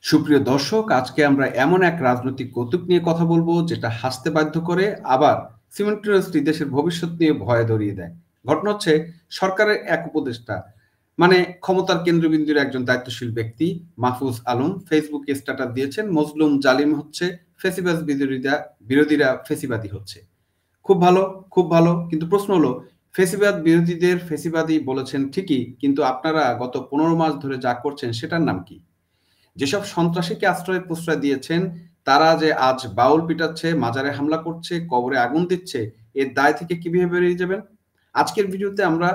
সুপ্রিয় দর্শক, আজকে আমরা এমন এক রাজনৈতিক কৌতুক নিয়ে কথা বলবো যেটা হাসতে বাধ্য করে, আবার সিমেন্টারিয়াসলি দেশের ভবিষ্যৎ নিয়ে ভয় ধরিয়ে দেয়। ঘটনা হচ্ছে সরকারের এক উপদেষ্টা, মানে ক্ষমতার কেন্দ্রবিন্দুর একজন দায়িত্বশীল ব্যক্তি মাহফুজ আলম ফেসবুকে স্ট্যাটাস দিয়েছেন, মজলুম জালিম হচ্ছে, ফেসিবাদ বিরোধীরা ফেসিবাদী হচ্ছে। খুব ভালো, খুব ভালো। কিন্তু প্রশ্ন হলো, ফেসিবাদ বিরোধীদের ফেসিবাদী বলেছেন ঠিকই, কিন্তু আপনারা গত 15 মাস ধরে যা করছেন সেটার নাম কি? যেসব সন্ত্রাসীকে আশ্রয় প্রশ্রয় দিয়েছেন, তারা যে আজ বাউল পিটাচ্ছে, মাজারে হামলা করছে, কবরে আগুন দিচ্ছে, এর দায় থেকে কিভাবে বেরিয়ে যাবেন? আজকের ভিডিওতে আমরা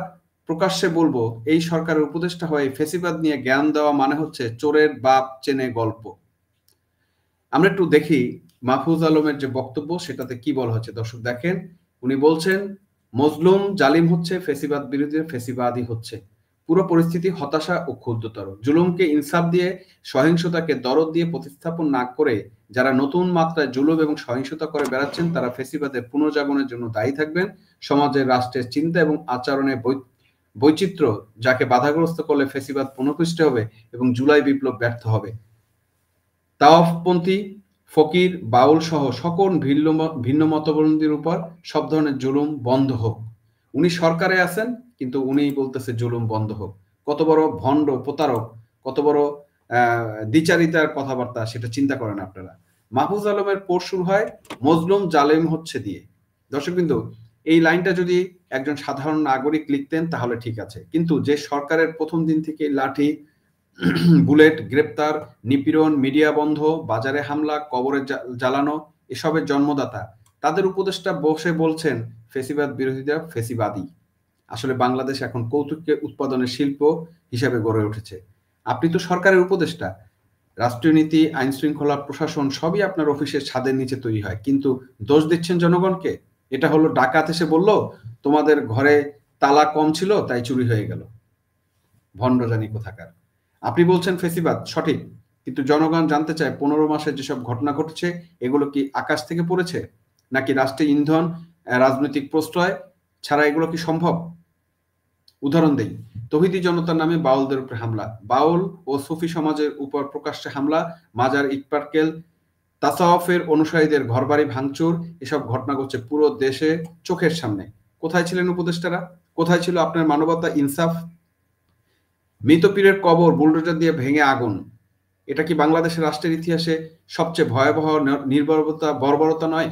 প্রকাশ্যে বলবো, এই সরকারের উপদেষ্টা হয়ে ফেসিবাদ নিয়ে জ্ঞান দেওয়া মানে হচ্ছে চোরের বাপ চেনে গল্প। আমরা একটু দেখি মাহফুজ আলমের যে বক্তব্য সেটাতে কি বলা হচ্ছে। দর্শক দেখেন, উনি বলছেন মজলুম জালিম হচ্ছে, ফেসিবাদ বিরোধী ফেসিবাদী হচ্ছে। পুরো পরিস্থিতি হতাশা ও ক্ষুব্ধতর। জুলুমকে ইনসাফ দিয়ে, সহিংসতাকে দরদ দিয়ে প্রতিস্থাপন না করে যারা নতুন মাত্রায় জুলুম এবং সহিংসতা করে বেড়াচ্ছেন, তারা ফেসিবাদের পুনর্জাগরণের জন্য দায়ী থাকবেন। সমাজের, রাষ্ট্রের চিন্তা এবং আচরণের বৈচিত্র্য যাকে বাধাগ্রস্ত করলে ফেসিবাদ পুনঃপুষ্ট হবে এবং জুলাই বিপ্লব ব্যর্থ হবে। তাওয়াফপন্থী, ফকির, বাউল সহ সকল ভিন্ন মতাবলম্বীর উপর সব ধরনের জুলুম বন্ধ হোক। উনি সরকারে আছেন, কিন্তু উনিই বলতেছে জুলুম বন্ধ হোক। কত বড় ভণ্ড, প্রতারক, কত বড় দ্বিচারিতার কথাবার্তা, সেটা চিন্তা করেন আপনারা। মাহফুজ আলমের পোর শুরু হয় মজলুম জালেম হচ্ছে দিয়ে। দর্শকবৃন্দ, এই লাইনটা যদি একজন সাধারণ নাগরিক লিখতেন তাহলে ঠিক আছে, কিন্তু যে সরকারের প্রথম দিন থেকে লাঠি, বুলেট, গ্রেপ্তার, নিপীড়ন, মিডিয়া বন্ধ, বাজারে হামলা, কবরে জ্বালানো, এসবের জন্মদাতা, তাদের উপদেষ্টা বসে বলছেন ফেসিবাদ বিরোধীরা ফেসিবাদী। আসলে বাংলাদেশ এখন কৌতুককে উৎপাদনের শিল্প হিসাবে গড়ে উঠেছে। আপনি তো সরকারের উপদেষ্টা। রাষ্ট্রীয় নীতি, আইন শৃঙ্খলা, প্রশাসন সবই আপনার অফিসের ছাদের নিচে তৈরি হয়, কিন্তু দোষ দিচ্ছেন জনগণকে। এটা হলো ডাকাত এসে বলল তোমাদের ঘরে তালা কম ছিল তাই চুরি হয়ে গেল। ভণ্ড জানি কোথাকার। আপনি বলছেন ফেসিবাদ সঠিক, কিন্তু জনগণ জানতে চায় 15 মাসে যেসব ঘটনা ঘটেছে এগুলো কি আকাশ থেকে পড়েছে, নাকি রাষ্ট্রের ইন্ধন, রাজনৈতিক প্রশ্রয় ছাড়া এগুলো কি সম্ভব? উদাহরণ দেই, তৌহিদি জনতার নামে বাউলদের উপরে হামলা, বাউল ও সুফি সমাজের উপর প্রকাশ্যে হামলা, মাজার, ইটপাটকেল, তাসাওফের অনুসারীদের ঘরবাড়ি ভাঙচুর, এসব ঘটনা ঘটছে পুরো দেশে চোখের সামনে। কোথায় ছিলেন উপদেষ্টারা? কোথায় ছিল আপনার মানবতা, ইনসাফ? মৃত পীরের কবর বুলডোজার দিয়ে ভেঙে আগুন, এটা কি বাংলাদেশের রাষ্ট্রের ইতিহাসে সবচেয়ে ভয়াবহ বর্বরতা নয়?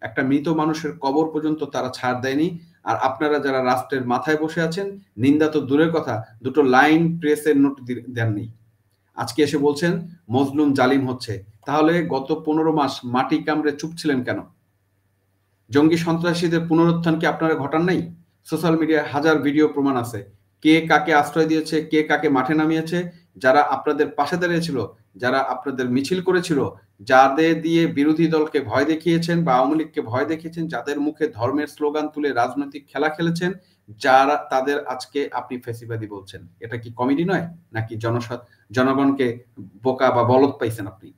একটা মৃত মানুষের কবর পর্যন্ত তারা ছাড় দেয়নি। আর আপনারা যারা রাষ্ট্রের মাথায় বসে আছেন, নিন্দা তো দূরের কথা, দুটো লাইন প্রেসের নোট দেননি। আজকে এসে বলছেন মজলুম জালিম হচ্ছে। তাহলে গত 15 মাস মাটি কামড়ে চুপ ছিলেন কেন? জঙ্গি সন্ত্রাসীদের পুনরুত্থান কি আপনারা ঘটান নাই? সোশ্যাল মিডিয়ায় হাজার ভিডিও প্রমাণ আছে, কে কাকে আশ্রয় দিয়েছে, কে কাকে মাঠে নামিয়েছে। যারা আপনাদের পাশে দাঁড়িয়েছিল, যারা আপনাদের মিছিল করেছিল, যাদের দিয়ে বিরোধী দলকে ভয় দেখিয়েছেন বা আওয়ামী লীগকে ভয় দেখিয়েছেন, যাদের মুখে ধর্মের স্লোগান তুলে রাজনৈতিক খেলা খেলেছেন, যারা তাদের আজকে আপনি ফেসিবাদী বলছেন। এটা কি কমেডি নয়, নাকি জনগণকে বোকা বা বলদ পাইছেন আপনি?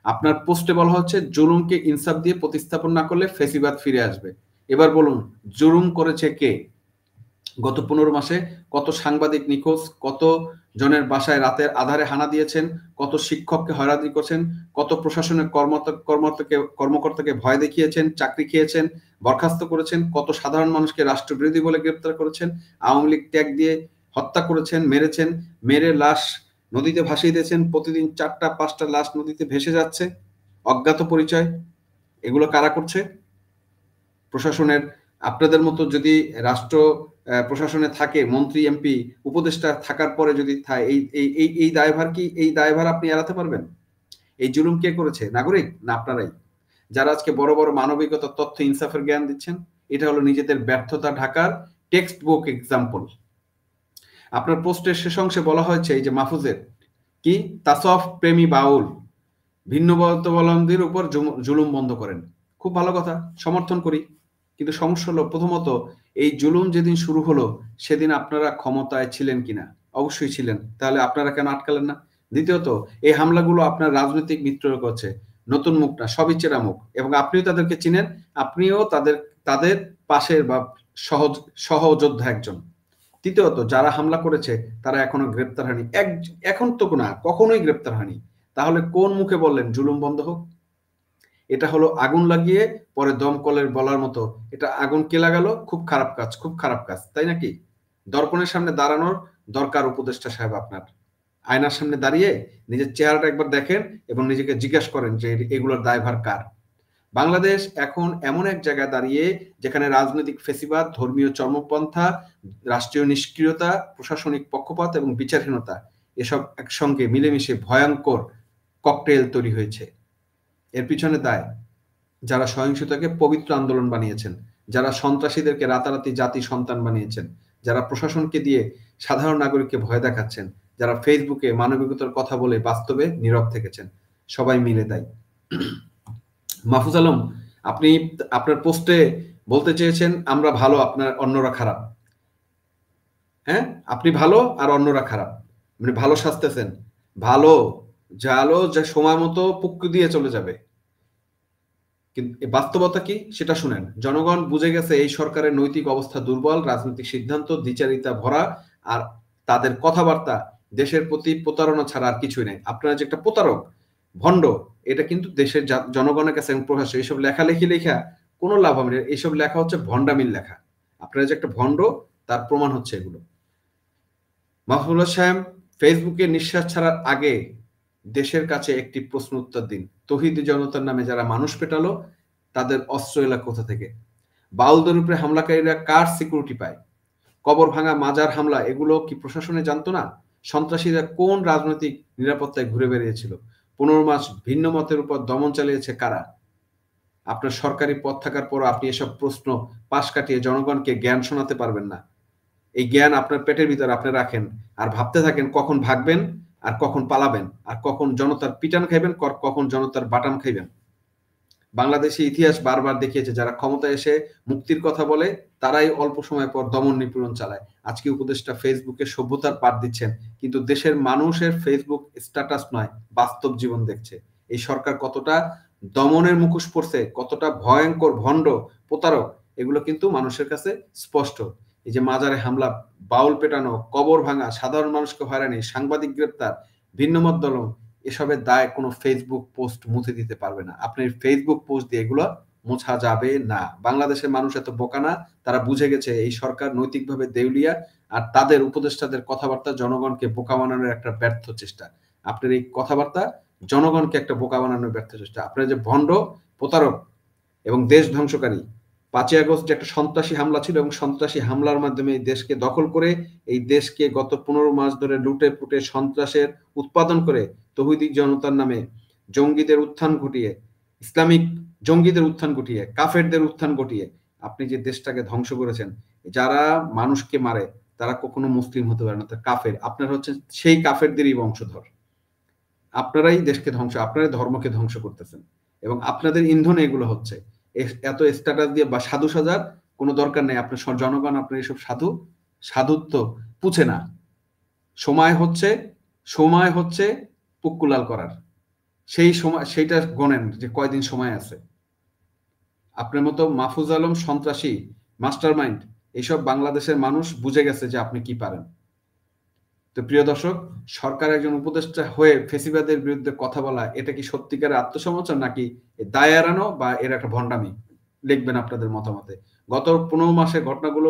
আপনার পোস্টে বলা হচ্ছে জুলুমকে ইনসাফ দিয়ে প্রতিস্থাপন না করলে ফেসিবাদ ফিরে আসবে। এবার বলুন, জুলুম করেছে কে? গত 15 মাসে কত সাংবাদিক নিখোঁজ, কত জনের বাসায় রাতের আধারে হানা দিয়েছেন, কত শিক্ষককে হয়রানি করছেন, কত প্রশাসনের কর্মকর্তাকে ভয় দেখিয়েছেন, চাকরি খেয়েছেন, বরখাস্ত করেছেন, কত সাধারণ মানুষকে রাষ্ট্রবিরোধী বলে গ্রেপ্তার করেছেন, আওয়ামী লীগ ট্যাগ দিয়ে হত্যা করেছেন, মেরেছেন, মেরে লাশ নদীতে ভাসিয়ে দিয়েছেন। প্রতিদিন 4টা 5টা লাশ নদীতে ভেসে যাচ্ছে, অজ্ঞাত পরিচয়। এগুলো কারা করছে? প্রশাসনের, আপনাদের মতো যদি রাষ্ট্র প্রশাসনে থাকে মন্ত্রী, এমপি, উপদেষ্টা থাকার পরে যদি এই দায়ভার কি, এই দায়ভার আপনি এড়াতে পারবেন? এই জুলুম কে করেছে? নাগরিক না আপনারাই? যারা আজকে বড় বড় মানবিকতা, তথ্য, ইনসাফের জ্ঞান দিচ্ছেন, এটা হলো নিজেদের ব্যর্থতা ঢাকার টেক্সট বুক এক্সাম্পল। আপনার পোস্টের শেষ অংশে বলা হয়েছে এই যে মাহফুজের কি তাসওয়াফ প্রেমী বাউল ভিন্ন মতাবলম্বীর উপর জুলুম বন্ধ করেন। খুব ভালো কথা, সমর্থন করি। কিন্তু সমস্যা হলো, প্রথমত এই জুলুম যেদিন শুরু হলো সেদিন আপনারা ক্ষমতায় ছিলেন কিনা? অবশ্যই ছিলেন, তাহলে আপনারা কেন আটকালেন না? দ্বিতীয়ত, এই হামলাগুলো আপনার রাজনৈতিক মিত্ররা করছে, নতুন মুখ না, সবই চেনা মুখ, এবং আপনিও তাদেরকে চিনেন, আপনিও তাদের তাদের পাশের বা সহযোদ্ধা একজন। তৃতীয়ত, যারা হামলা করেছে তারা এখনো গ্রেপ্তার হয়নি। এখন তো না, কখনোই গ্রেপ্তার হয়নি। তাহলে কোন মুখে বললেন জুলুম বন্ধ হোক? এটা হলো আগুন লাগিয়ে পরে দমকলের বলার মতো, এটা আগুন কে লাগালো, খুব খারাপ কাজ, খুব খারাপ কাজ, তাই নাকি? দর্পণের সামনে দাঁড়ানোর দরকার উপদেষ্টা সাহেব আপনার। আয়নার সামনে দাঁড়িয়ে নিজের চেহারাটা একবার দেখেন এবং নিজেকে জিজ্ঞাসা করেন যে এগুলোর দায়ভার কার। বাংলাদেশ এখন এমন এক জায়গায় দাঁড়িয়ে যেখানে রাজনৈতিক ফেসিবাদ, ধর্মীয় চরমপন্থা, রাষ্ট্রীয় নিষ্ক্রিয়তা, প্রশাসনিক পক্ষপাত এবং বিচারহীনতা এসব একসঙ্গে মিলেমিশে ভয়ঙ্কর ককটেল তৈরি হয়েছে। এর পিছনে দায় যারা সহিংসতাকে পবিত্র আন্দোলন বানিয়েছেন, যারা সন্ত্রাসীদেরকে রাতারাতি জাতি সন্তান বানিয়েছেন, যারা প্রশাসনকে দিয়ে সাধারণ নাগরিককে ভয় দেখাচ্ছেন, যারা ফেসবুকে মানবিকতার কথা বলে বাস্তবে নীরব থেকেছেন, সবাই মিলে দায়ী। মাহফুজ আলম, আপনি আপনার পোস্টে বলতে চেয়েছেন আমরা ভালো, আপনার অন্যরা খারাপ। হ্যাঁ, আপনি ভালো আর অন্যরা খারাপ, মানে ভালো সাজতেছেন। ভালো জালো যা সময় মতো পুক্কু দিয়ে চলে যাবে, কিন্তু বাস্তবতা কি সেটা শুনেন। জনগণ বুঝে গেছে এই সরকারের নৈতিক অবস্থা দুর্বল, রাজনৈতিক সিদ্ধান্ত দ্বিচারিতা ভরা, আর তাদের কথাবার্তা দেশের প্রতি প্রতারণা ছাড়া আর কিছুই নেই। আপনারা যে একটা প্রতারক, ভণ্ড, এটা কিন্তু দেশের জনগণের কাছে প্রকাশ। এইসব লেখালেখি লেখা কোনো লাভ হবে না। এইসব লেখা হচ্ছে ভণ্ডামির লেখা। আপনারা যে একটা ভণ্ড তার প্রমাণ হচ্ছে এগুলো। মাহফুজুল্লাহ সাহেব, ফেসবুকে নিঃশ্বাস ছাড়ার আগে দেশের কাছে একটি প্রশ্ন উত্তর দিন। তৌহিদি জনতার নামে যারা মানুষ পেটালো তাদের অস্ত্র এলা কোথা থেকে? বাউলদের উপরে হামলাকারীরা কার সিকিউরিটি পায়? কবর ভাঙা, মাজার হামলা এগুলো কি প্রশাসনে জানতো না? সন্ত্রাসীরা কোন রাজনৈতিক নিরাপত্তায় ঘুরে বেরিয়েছিল? 15 মাস ভিন্ন মতের উপর দমন চালিয়েছে কারা? আপনার সরকারি পদ থাকার পর আপনি এসব প্রশ্ন পাশ কাটিয়ে জনগণকে জ্ঞান শোনাতে পারবেন না। এই জ্ঞান আপনার পেটের ভিতরে আপনি রাখেন আর ভাবতে থাকেন কখন ভাগবেন আর কখন পালাবেন আর কখন জনতার পিটান খাইবেন, কখন জনতার বাটাম খাইবেন। বাংলাদেশি ইতিহাস বারবার দেখিয়েছে যারা ক্ষমতায় এসে মুক্তির কথা বলে তারাই অল্প সময় পর দমন নিপীড়ন চালায়। আজকে উপদেষ্টা ফেসবুকে সভ্যতার পাঠ দিচ্ছেন, কিন্তু দেশের মানুষের ফেসবুক স্ট্যাটাস নয়, বাস্তব জীবন দেখছে। এই সরকার কতটা দমনের মুখোশ পড়ছে, কতটা ভয়ঙ্কর ভণ্ড প্রতারক, এগুলো কিন্তু মানুষের কাছে স্পষ্ট। এই যে মাজারে হামলা, বাউল পেটানো, কবর ভাঙা, সাধারণ মানুষকে হয়রানি, সাংবাদিক গ্রেপ্তার, ভিন্নমত দলন, এসবের দায় কোনো ফেসবুক পোস্ট মুছে দিতে পারবে না। আপনার ফেসবুক পোস্ট দিয়ে এগুলো মোছা যাবে না। বাংলাদেশের মানুষ এত বোকা না, তারা বুঝে গেছে এই সরকার নৈতিকভাবে দেউলিয়া, আর তাদের উপদেষ্টাদের কথাবার্তা জনগণকে বোকা বানানোর একটা ব্যর্থ চেষ্টা। আপনার এই কথাবার্তা জনগণকে একটা বোকা বানানোর ব্যর্থ চেষ্টা। আপনার যে ভণ্ড, প্রতারক এবং দেশ ধ্বংসকারী। 5ই আগস্ট যে একটা সন্ত্রাসী হামলা ছিল এবং সন্ত্রাসী হামলার মাধ্যমে এই দেশকে দখল করে এই দেশকে গত 15 মাস ধরে লুটে পুটে সন্ত্রাসের উৎপাদন করে তৌহিদি জনতার নামে জঙ্গিদের উত্থান ঘটিয়ে, ইসলামিক জঙ্গিদের উত্থান ঘটিয়ে, কাফেরদের উত্থান ঘটিয়ে আপনি যে দেশটাকে ধ্বংস করেছেন। যারা মানুষকে মারে তারা কখনো মুসলিম হতে পারে না, তারা কাফের। আপনারা হচ্ছেন সেই কাফেরদেরই বংশধর। আপনারাই দেশকে ধ্বংস, আপনারাই ধর্মকে ধ্বংস করতেছেন এবং আপনাদের ইন্ধনে এগুলো হচ্ছে। এত স্ট্যাটাস দিয়ে বা সাধু সাজার কোনো দরকার নেই। আপনার জনগণ আপনার এইসব সাধুত্ব পুছে না। সময় হচ্ছে পুক্কুলাল করার। সেই সময় সেইটা গণেন যে কয়দিন সময় আছে। আপনার মতো মাহফুজ আলম সন্ত্রাসী মাস্টারমাইন্ড, এইসব বাংলাদেশের মানুষ বুঝে গেছে যে আপনি কি পারেন। তো প্রিয় দর্শক, সরকার একজন উপদেষ্টা হয়ে ফেসিবাদের বিরুদ্ধে কথা বলা, এটা কি সত্যিকারের আত্মসমর্থন নাকি দায় এড়ানো বা এর একটা ভণ্ডামি? লিখবেন আপনাদের মতামতে। গত 15 মাসের ঘটনাগুলো,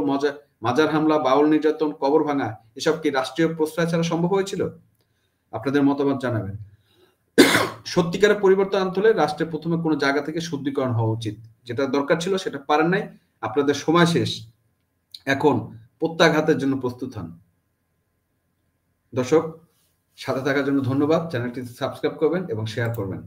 মাজার হামলা, বাউল নির্যাতন, কবর ভাঙা, এসব কি রাষ্ট্রীয় প্রশ্রয় ছাড়া সম্ভব হয়েছিল? আপনাদের মতামত জানাবেন। সত্যিকারের পরিবর্তন আনতে হলে রাষ্ট্রের প্রথমে কোনো জায়গা থেকে শুদ্ধিকরণ হওয়া উচিত। যেটা দরকার ছিল সেটা পারেন নাই, আপনাদের সময় শেষ। এখন প্রত্যাঘাতের জন্য প্রস্তুত হন। দর্শক, সাথে থাকার জন্য ধন্যবাদ। চ্যানেলটি সাবস্ক্রাইব করবেন এবং শেয়ার করবেন।